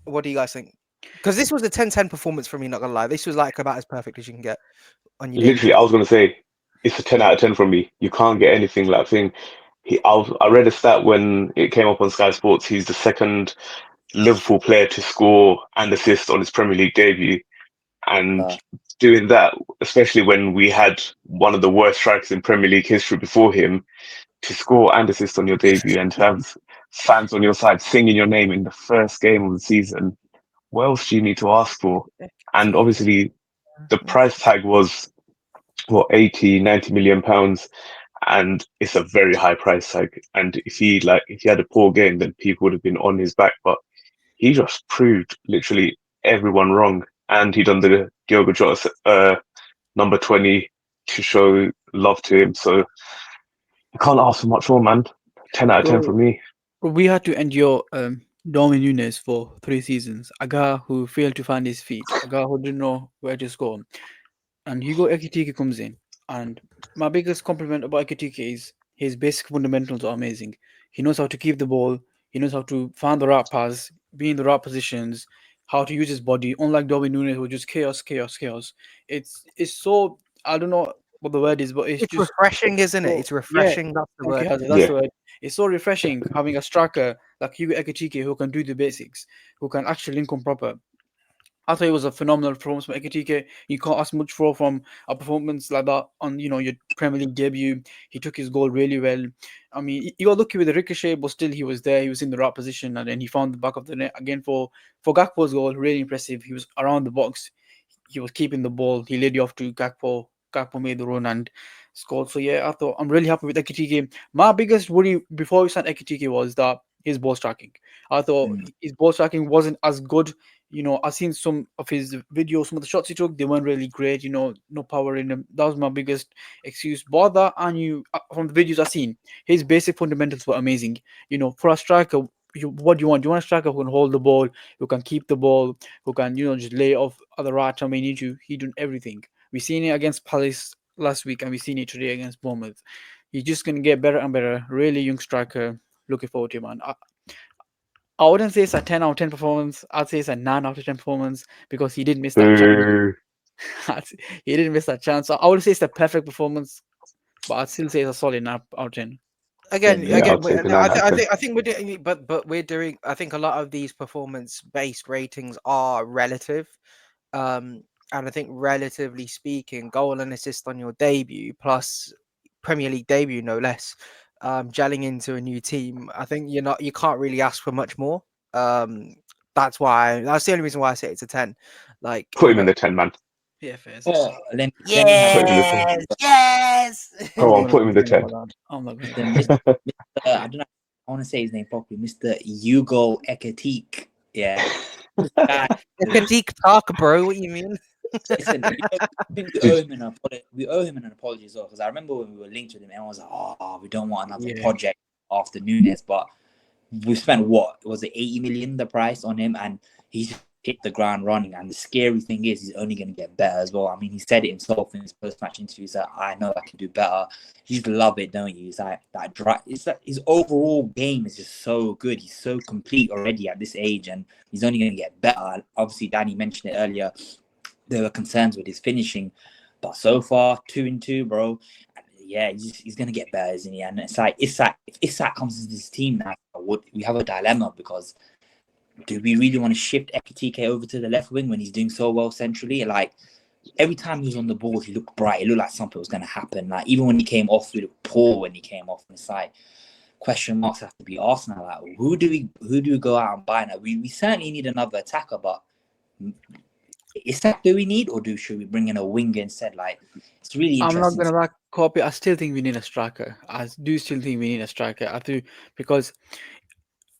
What do you guys think? Because this was a 10-10 performance for me, not gonna lie. This was like about as perfect as you can get on your Literally, debut. I was going to say it's a 10 out of 10 from me. You can't get anything like thing. I read a stat when it came up on Sky Sports. He's the second Liverpool player to score and assist on his Premier League debut. And doing that, especially when we had one of the worst strikers in Premier League history before him, to score and assist on your debut and to have fans on your side singing your name in the first game of the season, what else do you need to ask for? And obviously, the price tag was, what, 80, 90 million pounds. And it's a very high price tag. And if he had a poor game, then people would have been on his back. But he just proved literally everyone wrong. And he done the Diogo Jota number 20 to show love to him. So you can't ask for much more, man. 10 out of 10 for me. We had to endure Darwin Núñez for 3 seasons. A guy who failed to find his feet, a guy who didn't know where to score. And Hugo Ekitike comes in. And my biggest compliment about Ekitike is his basic fundamentals are amazing. He knows how to keep the ball. He knows how to find the right pass, be in the right positions, how to use his body. Unlike Darwin Núñez, who just chaos, chaos, chaos. It's so, I don't know what the word is, but it's just refreshing, isn't it? so, It's yeah. refreshing. That's the Thank you, word. Hazza. That's Yeah. the word. It's so refreshing having a striker like Hugo Ekitike who can do the basics, who can actually link on proper. I thought it was a phenomenal performance from Ekitike. You can't ask much for from a performance like that on your Premier League debut. He took his goal really well. I mean, he got lucky with the ricochet, but still he was there. He was in the right position, and then he found the back of the net again for Gakpo's goal. Really impressive. He was around the box. He was keeping the ball. He laid it off to Gakpo. Gakpo made the run and scored. So yeah, I thought I'm really happy with Ekitike. My biggest worry before we signed Ekitike was that his ball striking. I thought his ball striking wasn't as good. I've seen some of his videos, some of the shots he took, they weren't really great, no power in them. That was my biggest excuse. But that, and from the videos I've seen, his basic fundamentals were amazing. For a striker, what do you want? Do you want a striker who can hold the ball, who can keep the ball, who can, just lay off at the right time when you need to? He done everything. We've seen it against Palace last week, and we've seen it today against Bournemouth. He's just going to get better and better. Really young striker. Looking forward to him, man. I wouldn't say it's a 10 out of 10 performance. I'd say it's a 9 out of 10 performance because he did miss that chance. He didn't miss that chance. So I would say it's a perfect performance, but I'd still say it's a solid 9 out of 10. Again, Yeah, again, I'll take the 9 out of 10. I think we're doing, but we're doing. I think a lot of these performance-based ratings are relative, and I think relatively speaking, goal and assist on your debut plus Premier League debut, no less, gelling into a new team. I think you can't really ask for much more. That's the only reason why I say it's a 10. Like, Put him in the 10, man. Yeah, fair. let me Put him in the 10. Yes. Come on, I'm put him in the 10. not the gonna. Mr. I don't know. I want to say his name properly, Mr. Hugo Ekitike. Yeah, this guy. Critique talk, bro. What you mean? Listen, I think we owe him an apology. We owe him an apology as well, because I remember when we were linked with him, everyone was like, "Oh, we don't want another project after Núñez." But we spent what was it, 80 million the price on him, and he's hit the ground running. And the scary thing is, he's only going to get better as well. I mean, he said it himself in his post-match interview. He's like, "I know I can do better." You just love it, don't you? It's like that dry. It's like his overall game is just so good. He's so complete already at this age, and he's only going to get better. Obviously, Danny mentioned it earlier. There were concerns with his finishing, but so far 2-2, bro. yeah, he's gonna get better, isn't he? And it's like if Isak comes into this team now, we have a dilemma because do we really want to shift Ekitike over to the left wing when he's doing so well centrally? Like every time he was on the ball, he looked bright. It looked like something was gonna happen. Like even when he came off, he looked poor when he came off. And it's like question marks have to be Arsenal. Like who do we go out and buy now? We certainly need another attacker, but is that do we need or should we bring in a winger instead? Like it's really I'm not interesting. gonna like copy. I still think we need a striker. I do still think we need a striker. I do because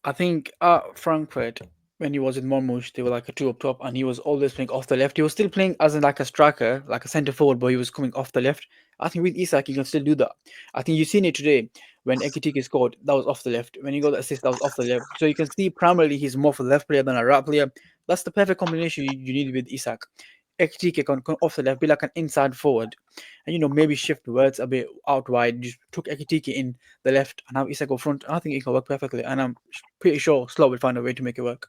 I think Frankfurt when he was in Monmouth, they were like a two up top, and he was always playing off the left. He was still playing as in like a striker, like a centre forward, but he was coming off the left. I think with Isak, he can still do that. I think you've seen it today when Ekitike scored, that was off the left. When he got the assist, that was off the left. So you can see primarily he's more of a left player than a right player. That's the perfect combination you need with Isak. Ekitike can come off the left, be like an inside forward, and maybe shift words a bit out wide. Just took Ekitike in the left and have Isak go front. I think it can work perfectly, and I'm pretty sure Slot will find a way to make it work.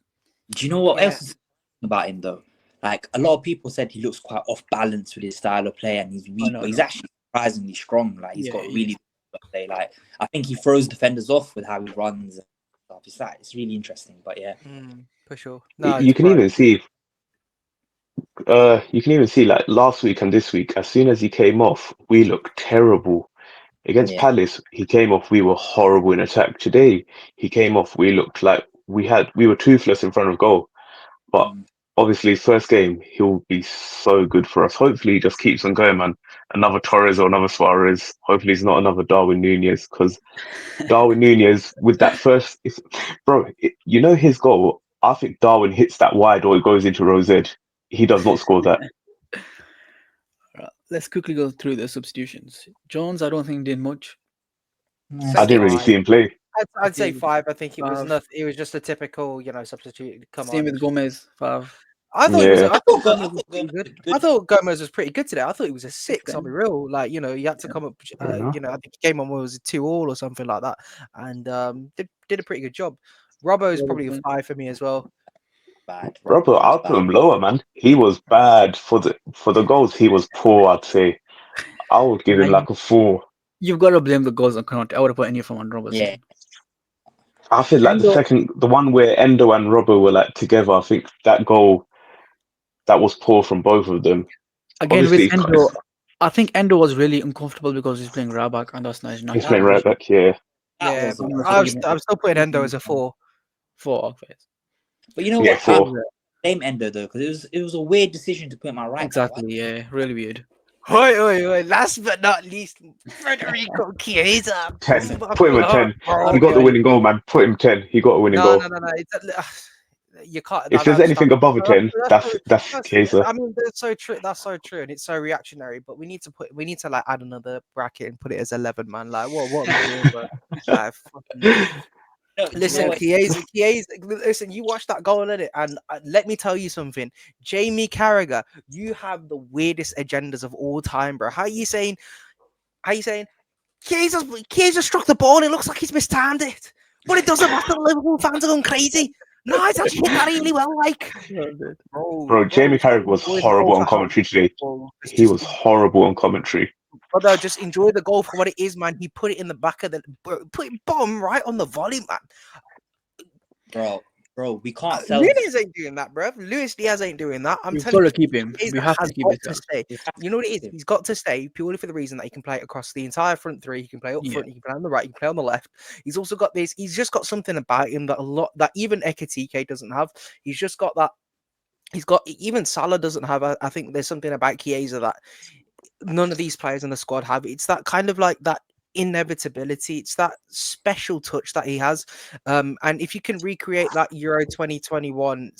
Do you know what Yeah. else is about him though? Like a lot of people said he looks quite off balance with his style of play and he's weak, but he's actually surprisingly strong. Like he's got really good play. Like I think he throws defenders off with how he runs and stuff. It's really interesting. But yeah. For sure. You can even see like last week and this week, as soon as he came off, we looked terrible. Against Palace, he came off, we were horrible in attack. Today, he came off, we looked like we were toothless in front of goal. But obviously, first game, he'll be so good for us. Hopefully, he just keeps on going, man. Another Torres or another Suarez. Hopefully, it's not another Darwin Nunez, because Darwin Nunez, with that first... his goal, I think Darwin hits that wide or it goes into Rosette. He does not score that. Let's quickly go through the substitutions. Jones, I don't think did much. I didn't really see him play. I'd say 5. I think it was nothing. It was just a typical, substitute. Same with Gomez, 5. I thought Gomez was pretty good. I thought Gomez was pretty good today. I thought he was a 6 on the real. Like, he had to come up. I think he came on was a 2-2 or something like that, and did a pretty good job. Robbo is probably a 5 for me as well. Bad. Robbo, I'll put him lower, man. He was bad for the goals. He was poor, I'd say. I would give him like a 4. You've got to blame the goals on Conte. I would have put any from on Robertson. Yeah. I feel like the one where Endo and Robbo were like together, I think that goal, that was poor from both of them. Again, obviously, with Endo, I think Endo was really uncomfortable because he's playing right back, and that's nice. He's playing right back, yeah. Yeah, I'm still putting Endo as a 4. 4, okay. But you know what? 4. Blame Endo though, because it was a weird decision to put him at right. Exactly, yeah, really weird. Wait. Last but not least, Federico Chiesa. 10. Put him at 10. He got the winning goal, man. Put him 10. He got a winning goal. No. You can't. If there's anything above a 10, that's Chiesa. I mean, that's so true. That's so true, and it's so reactionary. But we need to like add another bracket and put it as 11, man. Like what are we doing, bro? Like, listen, Chiesa, listen, you watched that goal, in it, and let me tell you something. Jamie Carragher, you have the weirdest agendas of all time, bro. How are you saying Chiesa struck the ball? It looks like he's mistimed it, but it doesn't matter. The Liverpool fans are going crazy. No, it's actually hit that really well, like. Bro, Jamie Carragher was horrible on commentary today. He was horrible on commentary. Brother, just enjoy the goal for what it is, man. He put it in the back of put it bomb right on the volley, man. Bro, we can't sell. Luis ain't doing that, bro. Luis Diaz ain't doing that. I'm telling you, got to keep him. We have to keep him. Stay. You know what it is? He's got to stay purely for the reason that he can play across the entire front three. He can play up front. He can play on the right. He can play on the left. He's also got this. He's just got something about him that even Ekitike doesn't have. He's just got that. He's got even Salah doesn't have. I think there's something about Chiesa that none of these players in the squad have. It's that kind of like that inevitability. It's that special touch that he has. And if you can recreate that Euro 2021,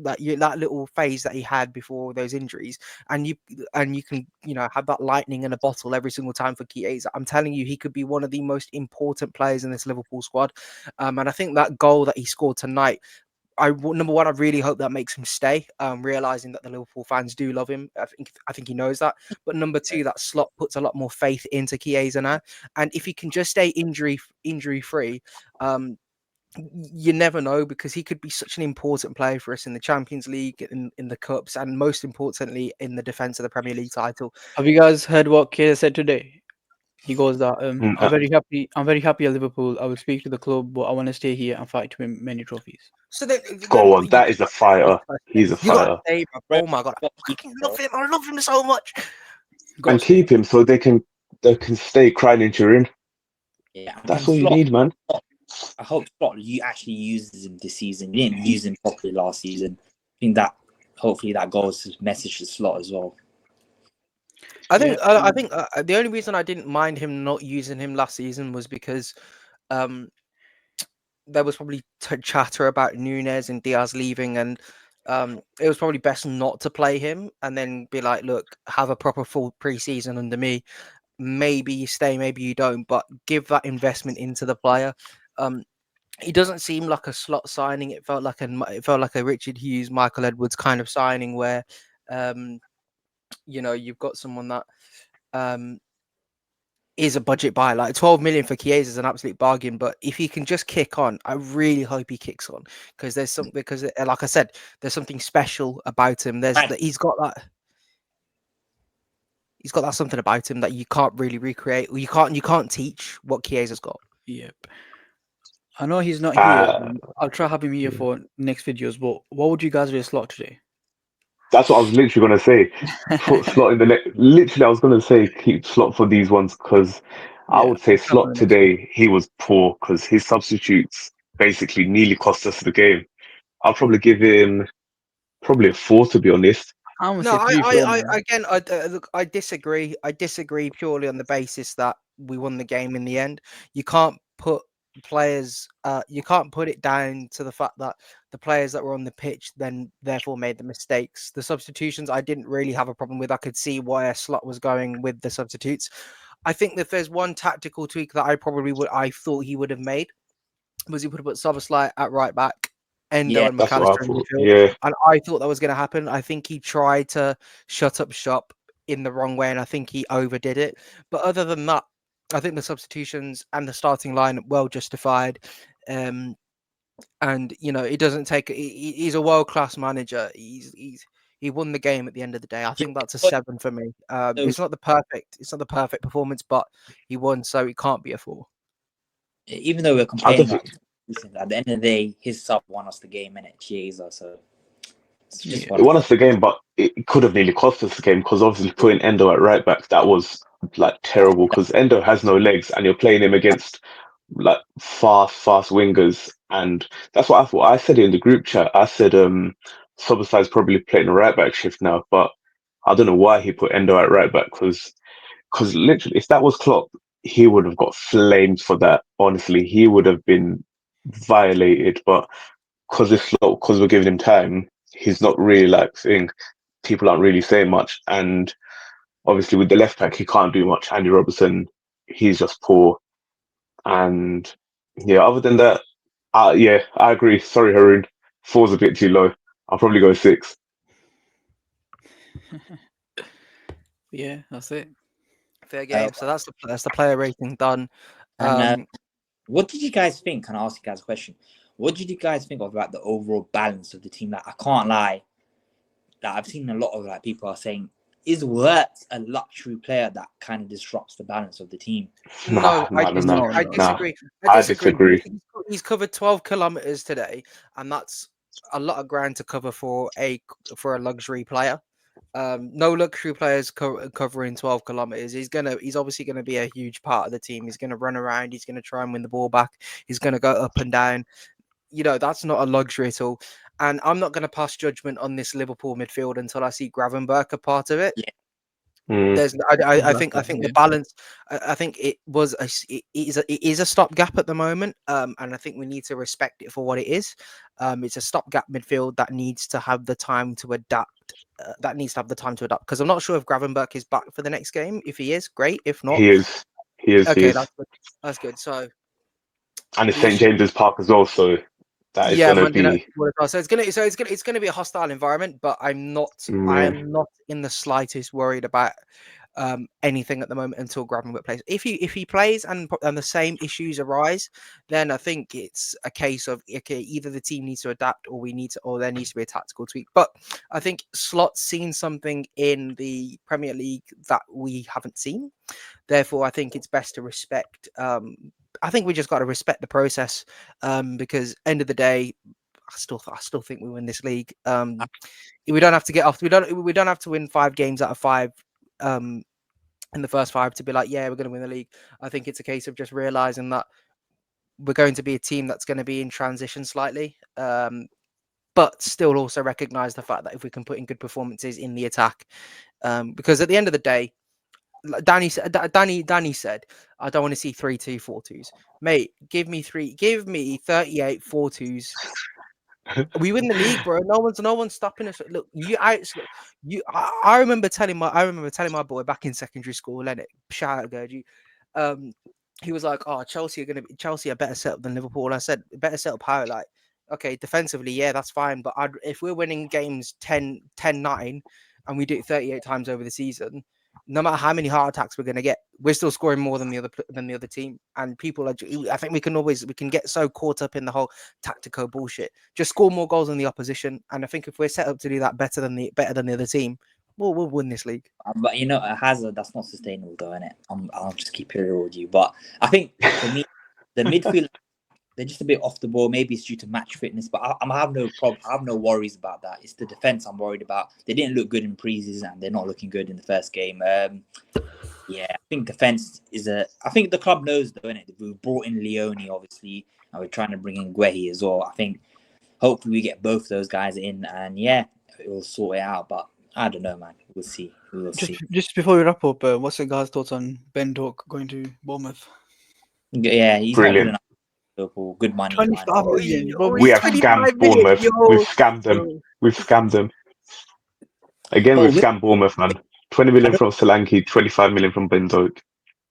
that little phase that he had before those injuries, and you can have that lightning in a bottle every single time for Chiesa, I'm telling you, he could be one of the most important players in this Liverpool squad. And I think that goal that he scored tonight, number one, I really hope that makes him stay, realizing that the Liverpool fans do love him. I think he knows that. But number two, that Slot puts a lot more faith into Chiesa now. And if he can just stay injury free, you never know, because he could be such an important player for us in the Champions League, in the Cups, and most importantly, in the defense of the Premier League title. Have you guys heard what Chiesa said today? He goes that Mm, I'm very happy at Liverpool. I will speak to the club, but I want to stay here and fight to win many trophies. So then Go on, that is a fighter. He's a you got to fighter. say, bro, oh my god, I fucking love him. I love him so much. Go on, And Steve. keep him so they can stay crying into your in. Yeah, That's and all you Slot. need, man. I hope Slot you actually uses him this season. You didn't use him properly last season. I think that hopefully that goes to message to Slot as well. I think Yeah, I think the only reason I didn't mind him not using him last season was because um there was probably chatter about Nunes and Diaz leaving, and it was probably best not to play him and then be like, look, have a proper full preseason under me. Maybe you stay, maybe you don't, but give that investment into the player. Um, he doesn't seem like a slot signing. It felt like a Richard Hughes, Michael Edwards kind of signing where, um, you've got someone that um, is a budget buy. Like 12 million for Chiesa is an absolute bargain. But if he can just kick on, I really hope he kicks on because there's something. Because like I said, there's something special about him. Right. He's got that. He's got that something about him that you can't really recreate. Or you can't teach what Chiesa's got. yep. I know he's not here. Uh, I'll try having him here for next videos. But what would you guys rate Slot today? that's what I was literally gonna say. Put Slot in the next. Literally, I was gonna say keep Slot for these ones because I Yeah, would say try for Slot the next one. today he was poor because his substitutes basically nearly cost us the game. I'll probably give him probably a 4 to be honest. I'm gonna No, say 3-4, I man. again, look, I disagree. I disagree purely on the basis that we won the game in the end. You can't put you can't put it down to the fact that the players that were on the pitch then therefore made the mistakes. The substitutions, I didn't really have a problem with. I could see why a Slot was going with the substitutes. I think that there's one tactical tweak that I thought he would have made was he would have put Soboslai at right back, Endo Yeah, and That's what I McAllister in thought. midfield, Yeah, and I thought that was going to happen. I think he tried to shut up shop in the wrong way, and I think he overdid it. But other than that, I think the substitutions and the starting line well justified. Um, and it doesn't take. He's a world class manager. He won the game at the end of the day. I think that's a 7 for me. so It's not the perfect performance, but he won, so it can't be a 4. even though we're I complaining just about at the end of the day, his sub won us the game in it, Chiesa. So it's just Yeah. one it of won them. us the game, but it could have nearly cost us the game because obviously putting Endo at right back that was like terrible because Endo has no legs and you're playing him against like fast wingers, and that's what I thought. I said it in the group chat. I said Soboslai's probably playing a right back shift now, but I don't know why he put Endo at right back because literally if that was Klopp, he would have got flamed for that. Honestly, he would have been violated, but because we're giving him time, he's not really like saying people aren't really saying much, and obviously with the left back he can't do much. Andy Robertson, he's just poor. And yeah, other than that, yeah, I agree. Sorry, Haroon. 4's a bit too low. I'll probably go 6. Yeah, that's it. Fair game. So that's the player rating done. And what did you guys think? Can I ask you guys a question? What did you guys think of about the overall balance of the team? Like, I can't lie, that I've seen a lot of like people are saying, is Wirtz a luxury player that kind of disrupts the balance of the team? No, I No, I no. disagree. I disagree. He's covered 12 kilometers today, and that's a lot of ground to cover for a luxury player. No luxury players covering 12 kilometers. He's obviously gonna be a huge part of the team. He's gonna run around. He's gonna try and win the ball back. He's gonna go up and down. That's not a luxury at all. And I'm not gonna pass judgment on this Liverpool midfield until I see Gravenberch a part of it. Yeah. Mm, There's, I think the balance. I think it is a stopgap at the moment, and I think we need to respect it for what it is. It's a stopgap midfield that needs to have the time to adapt. Because I'm not sure if Gravenberch is back for the next game. If he is, great. If not, he is. He is. He okay, is. that's good. So And it's the St issue, James's Park as well, so that is yeah, going to Monday night. be. So it's gonna be a hostile environment, but I Yeah. am not in the slightest worried about anything at the moment until Gravenberch plays. If he plays and the same issues arise, then I think it's a case of okay, either the team needs to adapt or there needs to be a tactical tweak. But I think Slot's seen something in the Premier League that we haven't seen. Therefore, I think it's best to respect. I think we just got to respect the process because end of the day, I still think we win this league. We don't have to get off. We don't have to win 5 games out of 5 in the first 5 to be like, yeah, we're going to win the league. I think it's a case of just realizing that we're going to be a team that's going to be in transition slightly, but still also recognize the fact that if we can put in good performances in the attack, because at the end of the day, Danny said, I don't want to see 3-2 4-2s. Mate, give me 38 4-2s. We win the league, bro. No one's stopping us. Look, I remember telling my boy back in secondary school, Lennox, shout out Gergie. He was like, "Oh, Chelsea are better set up than Liverpool." And I said, "Better set up how?" Like, okay, defensively, yeah, that's fine. But if we're winning games 10-9 and we do it 38 times over the season, no matter how many heart attacks we're going to get, we're still scoring more than the other team. And people I think we can get so caught up in the whole tactical bullshit. Just score more goals than the opposition. And I think if we're set up to do that better than the other team, we'll win this league. But Hazza, that's not sustainable, though, innit? I'll just keep it real with you. But I think for me, the midfield, they're just a bit off the ball. Maybe it's due to match fitness, but I have no problem. I have no worries about that. It's the defense I'm worried about. They didn't look good in preseason, and they're not looking good in the first game. Yeah, I think defense is I think the club knows, though, innit? We've brought in Leone, obviously, and we're trying to bring in Guehi as well. I think hopefully we get both those guys in, and yeah, it will sort it out. But I don't know, man. We'll see. We will see. Just before we wrap up, what's your guys' thoughts on Ben Doak going to Bournemouth? Yeah, he's Brilliant. not good enough. Liverpool, good money. 25 million. We have scammed Bournemouth. We've scammed them. We've scammed them. Again, we've scammed Bournemouth, man. 20 million from Solanke, 25 million from Ben Doak.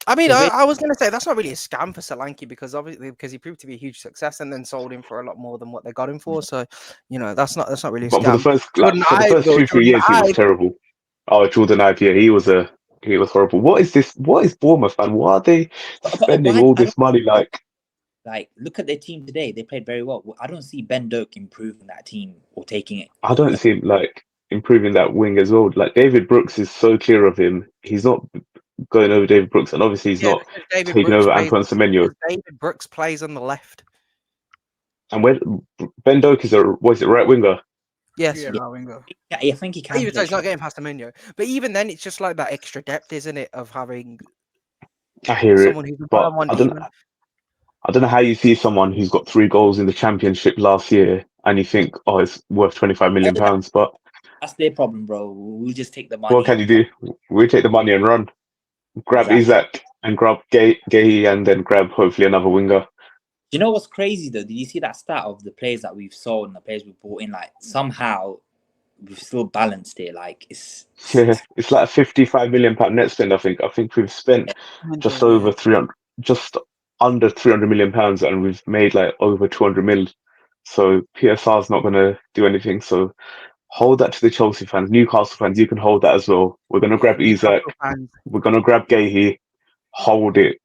I mean, I was going to say that's not really a scam for Solanke because he proved to be a huge success and then sold him for a lot more than what they got him for. So, that's not really a scam. But for the first 2-3 years, he was terrible. Oh, Jordan Ive, yeah, he was horrible. What is this? What is Bournemouth, man? Why are they spending all this money? Like, look at their team today. They played very well. I don't see Ben Doak improving that team or taking it. I don't see him improving that wing as well. Like David Brooks is so clear of him. He's not going over David Brooks, and obviously he's not taking over Antoine Semenyo. David Brooks plays on the left, and when Ben Doak is was it right winger? Yes, right winger. Yeah, I think he can. Even though he's not getting past Semenyo, but even then, it's just like that extra depth, isn't it? Of having I hear someone it, who's but I don't know how you see someone who's got 3 goals in the Championship last year and you think, oh, it's worth £25 million. But that's their problem, bro. We'll just take the money. What can you do? We'll take the money and run. Grab Isaac and grab Gay and then grab hopefully another winger. Do you know what's crazy though? Did you see that stat of the players that we've sold and the players we've brought in? Like somehow we've still balanced it. Like it's like a £55 million net spend. I think we've spent just over 300, just under £300 million, and we've made like over 200 mil. So PSR's not going to do anything. So hold that to the Chelsea fans, Newcastle fans. You can hold that as well. We're going to grab Isaac. We're going to grab Gahey. Hold it.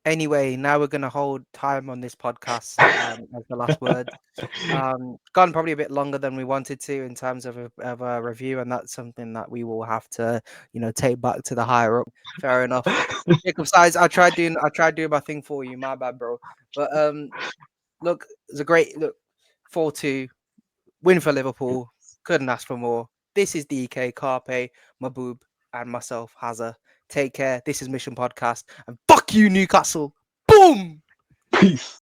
Anyway, now we're going to hold time on this podcast as the last word. Gone probably a bit longer than we wanted to in terms of a review, and that's something that we will have to, take back to the higher up. Fair enough. Jacob Size, I tried doing my thing for you. My bad, bro. But look, it's a great 4-2 win for Liverpool. Couldn't ask for more. This is DK, Carpe, Mahbub, and myself, Hazza. Take care. This is Mission Podcast. And fuck you, Newcastle. Boom! Peace.